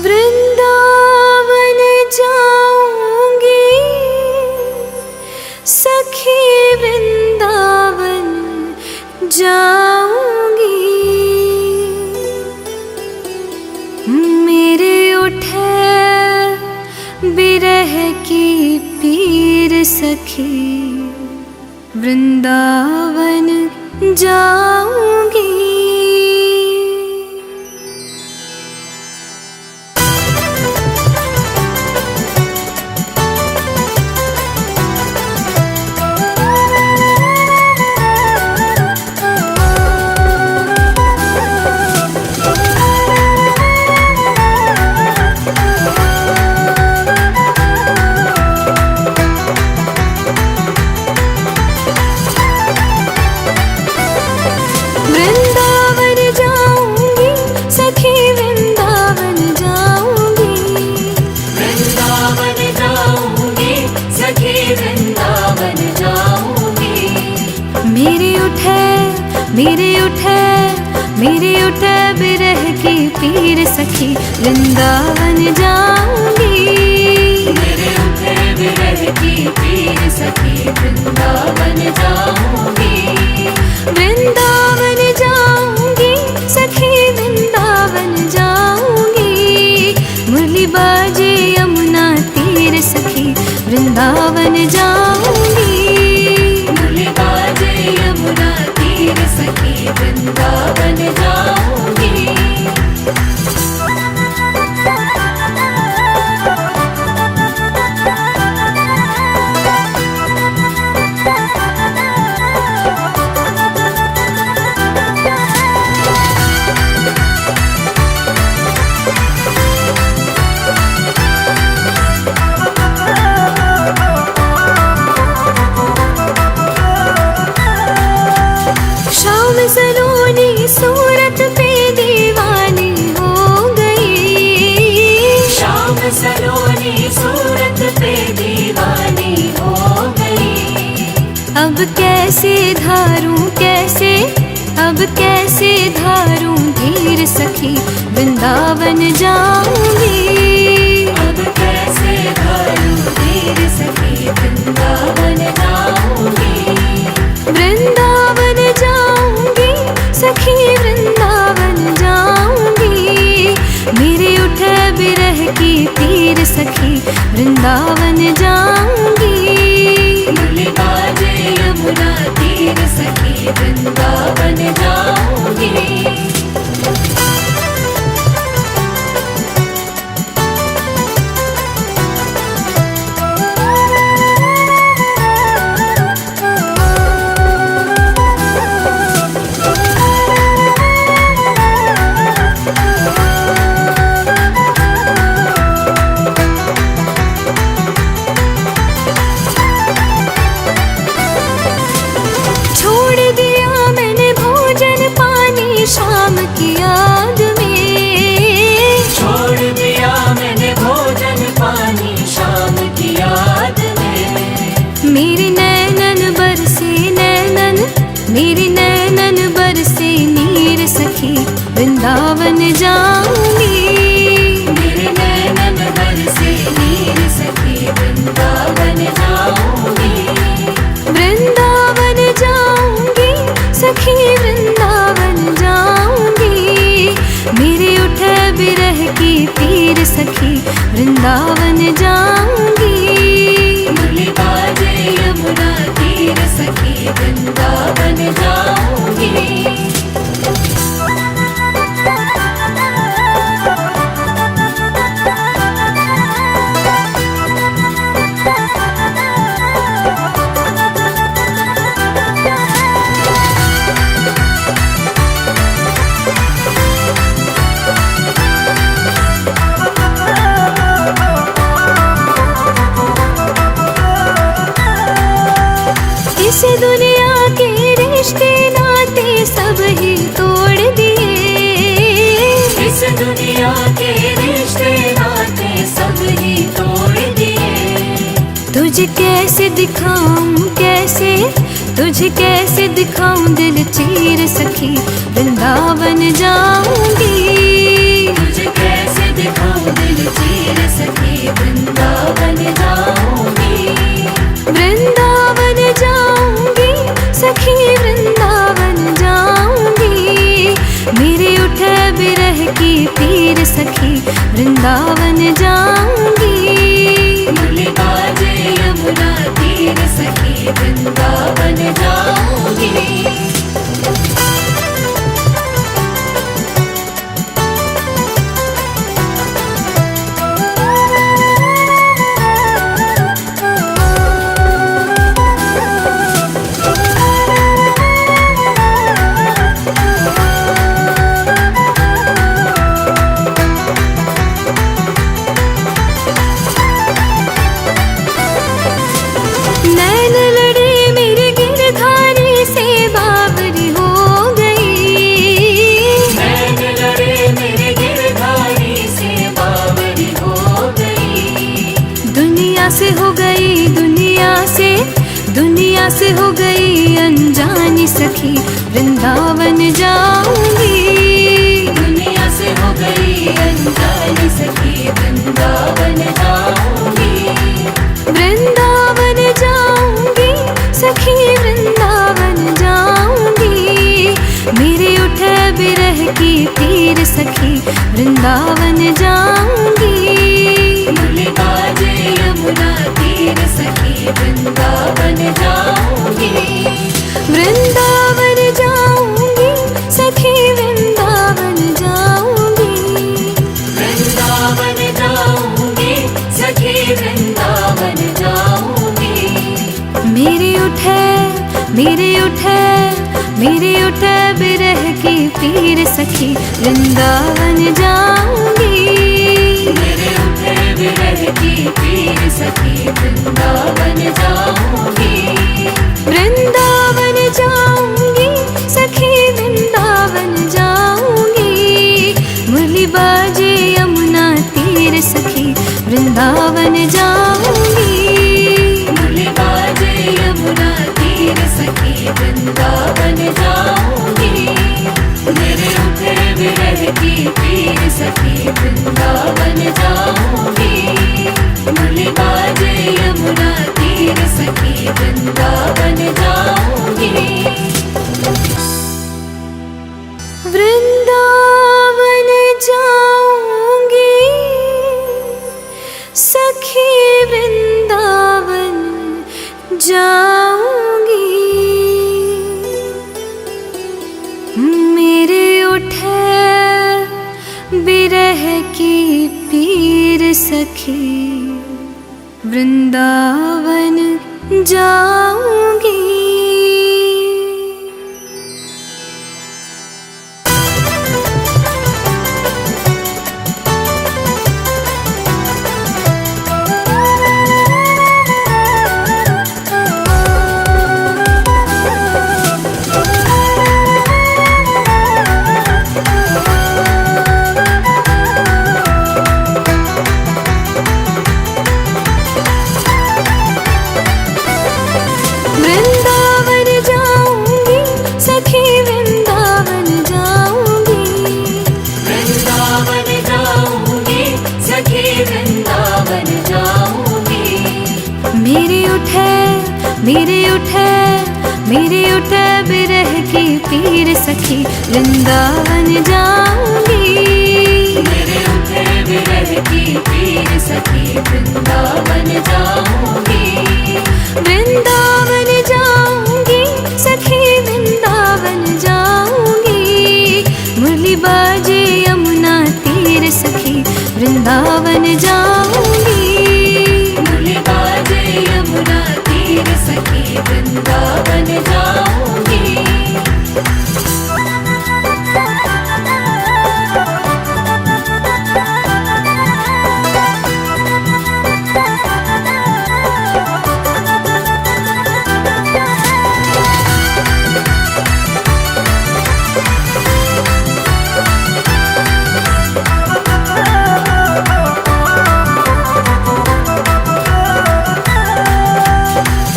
वृंदावन जाऊंगी सखी, वृंदावन जाऊंगी। मेरे उठे बिरह की पीर सखी, वृंदावन जाऊंगी। वृंदावन जाऊंगी सखी, वृंदावन जाऊंगी। वृंदावन जाऊंगी सखी, वृंदावन जाऊंगी। मेरे उठे बिरह की पीर सखी, वृंदावन जाऊंगी। मेरे उठे बिरह की पीर सखी, वृंदावन जाऊंगी। वृंदावन जाऊंगी सखी, वृंदावन जाऊंगी। मुरली बाजे यमुना तीर सखी, वृंदावन जाऊंगी। मुरली बाजे यमुना तीर सखी, वृंदावन जाऊंगी। शाम सलोनी सूरत पे दीवानी हो गई। शाम सलोनी सूरत पे दीवानी हो गई। अब कैसे धारूं धीर सखी, वृंदावन जाऊंगी। अब कैसे धारूं धीर सखी, वृंदावन जाऊंगी। वृंदावन जाऊंगी सखी, वृंदावन जाऊंगी। मेरे उठे बिरह की पीर सखी, वृंदावन जाऊंगी। मुरली बाजे यमुना तीर सखी, वृंदावन जाऊंगी। छोड़ दिया मैंने भोजन पानी शाम की याद में। छोड़ दिया मैंने भोजन पानी शाम की याद में। मेरे नैनन बरसे नीर सखी, वृंदावन जाऊंगी। मेरे नैनन बरसे नीर सखी, वृंदावन जाऊंगी। वृंदावन जाऊंगी सखी, वृंदावन जाऊंगी। मेरे उठे बिरह की पीर सखी, वृंदावन जाऊंगी। मुरली बाजे यमुना तीर सखी, वृंदावन जाऊंगी। इस दुनिया के रिश्ते नाते सब ही तोड़ दिए। इस दुनिया के रिश्ते नाते सब ही तोड़ दिए। तुझे कैसे दिखाऊं दिल चीर सखी, वृंदावन जाऊंगी। तुझे कैसे दिखाऊं वृंदावन जाऊंगी। मुरली बाजे यमुना तीर सखी वृंदावन जाऊंगी। नैन लड़े मेरे गिरधारी से बावरी हो गई। नैन लड़े मेरे गिरधारी से बावरी हो गई। दुनिया से हो गई, दुनिया से हो गई अनजानी सखी वृंदावन जाऊंगी। दुनिया से हो गई अनजानी सखी वृंदावन जाऊंगी। वृंदावन जाऊंगी सखी वृंदावन जाऊंगी। मेरे उठे बिरह की तीर सखी वृंदावन जाऊंगी। मुरली बाजे यमुना तीर सखी वृंदावन जाऊंगी। वृंदावन जाऊंगी सखी वृंदावन जाऊंगी। वृंदावन जाऊंगी सखी वृंदावन जाऊंगी। मेरे उठे बिरह की पीर सखी वृंदावन जाऊंगी। मेरे उठे विरह की पीर सखी वृंदावन जाऊंगी। वृंदावन जाऊंगी सखी वृंदावन जाऊंगी। मुरली बाजे यमुना तीर सखी वृंदावन जाऊंगी। मुरली बाजे यमुना तीर सखी वृंदावन जाऊंगी। मेरे उठे विरह की पीर सखी वृंदावन जाऊंगी। मुरली बाजे यमुना तीर सखी वृंदावन जाऊंगी। वृंदावन जाऊंगी सखी वृंदावन जाऊंगी। मेरे उठे बिरह की पीर सखी वृंदावन जाऊंगी। वृंदावन जाऊंगी सखी वृंदावन जाऊंगी। वृंदावन जाऊंगी सखी वृंदावन जाऊंगी। मेरे उठे बिरह की पीर सखी वृंदावन जाऊंगी। मेरे उठे विरह की पीर सखी वृंदावन जाऊंगी। वृंदावन जाऊंगी सखी वृंदावन जाऊंगी। मुरली बाजे यमुना तीर सखी वृंदावन जाऊंगी। मुरली बाजे यमुना तीर सखी वृंदावन जाऊंगी।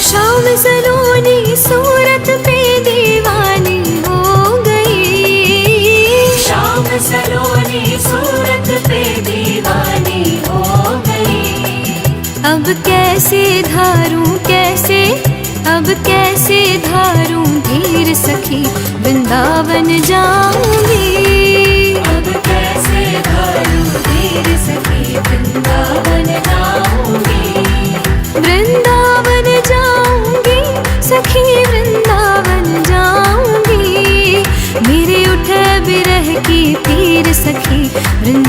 शाम सलोनी सूरत पे दीवानी हो गई। शाम सलोनी सूरत पे दीवानी हो गई। अब कैसे धारूं धीर सखी वृंदावन जाऊंगी। अब कैसे धारूं धीर सखी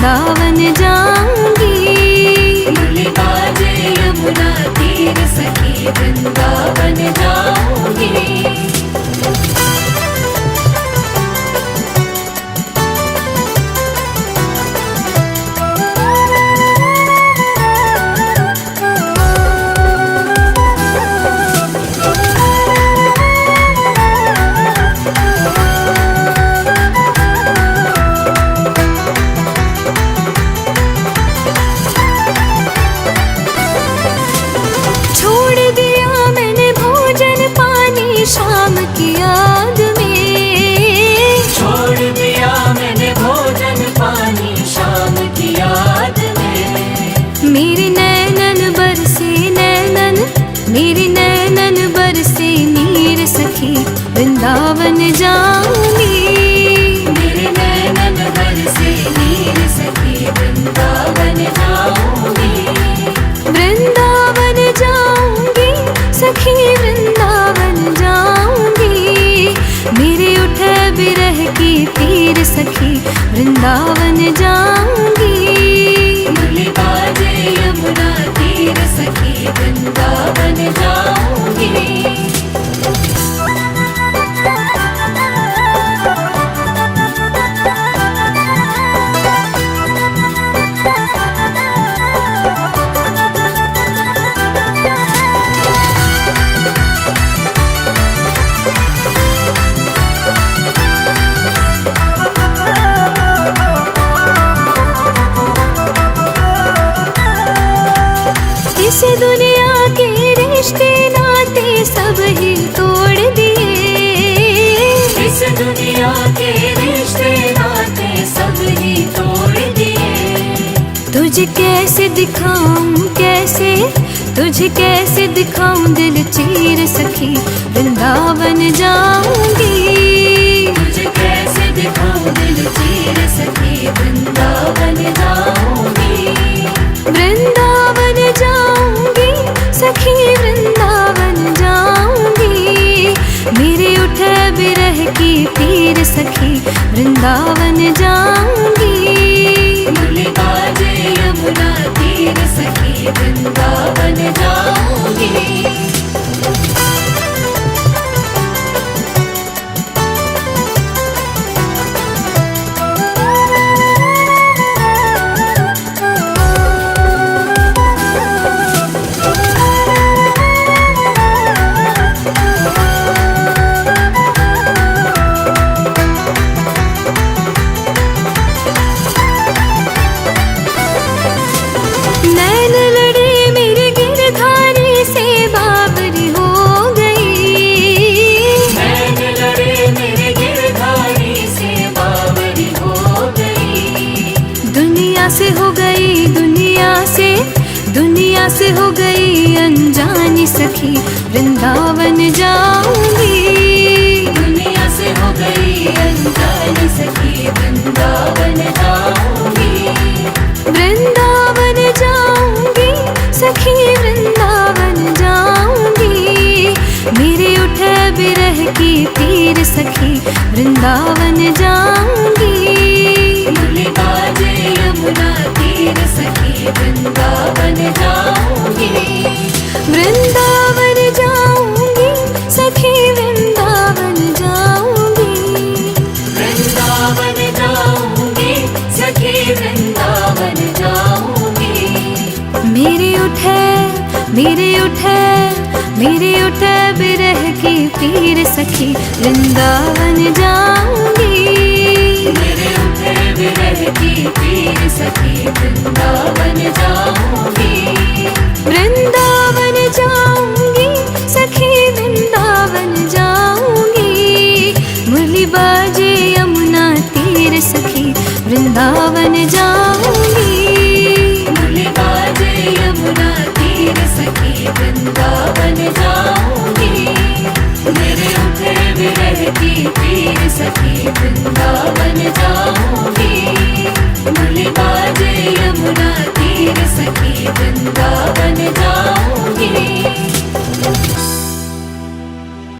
वृंदावन जाऊंगी। मुरली बाजे यमुना तीर सखी वृंदावन जाऊंगी। शाम की याद में छोड़ दिया मैंने भोजन पानी शाम की याद में। मेरे नैनन बरसे नैनन, मेरे नैनन बरसे नीर सखी वृंदावन जाऊंगी। मेरे नैनन बरसे नीर सखी वृंदावन जाऊंगी। वृंदावन जाऊंगी सखी वृंदावन जाऊंगी। मेरे उठे बिरह की तीर सखी वृंदावन जाऊंगी। मुरली बाजे यमुना तीर सखी वृंदावन जाऊंगी। इस दुनिया के रिश्ते नाते सब ही तोड़ दिए। इस दुनिया के रिश्ते नाते सब ही तोड़ दिए। तुझे कैसे दिखाऊं कैसे, तुझे कैसे दिखाऊं दिल चीर सखी वृंदावन जाऊंगी। तुझे कैसे दिखाऊं दिल चीर सखी वृंदावन जाऊंगी। वृंदावन जाऊंगी सखी वृंदावन जाऊंगी। मेरे उठे बिरह की तीर सखी वृंदावन जाऊंगी। मुरली बाजे यमुना तीर सखी वृंदावन जाऊंगी। से हो गई दुनिया से हो गई अनजानी सखी वृंदावन जाऊंगी। दुनिया से हो गई अनजानी सखी वृंदावन जाऊंगी। वृंदावन जाऊंगी सखी वृंदावन जाऊंगी। मेरे उठे बिरह की तीर सखी वृंदावन जाऊंगी। मुरली बाजे यमुना तीर सखी वृंदावन जाऊंगी। वृंदावन जाऊंगी सखी वृंदावन जाऊंगी। वृंदावन जाऊंगी सखी वृंदावन जाऊंगी। मेरे उठे बिरह की तीर सखी वृंदावन जाऊंगी। मेरे उठे बिरह की तीर सखी वृंदावन जाऊंगी। वृंदावन जाऊंगी सखी वृंदावन जाऊंगी। मुरली बाजे यमुना तीर सखी वृंदावन जाऊंगी। मुरली बाजे यमुना तीर सखी वृंदावन जाऊंगी। मेरे उठे बिरह की तीर सखी वृंदावन जाऊंगी। मुरली बाजे यमुना तीर सखी वृंदावन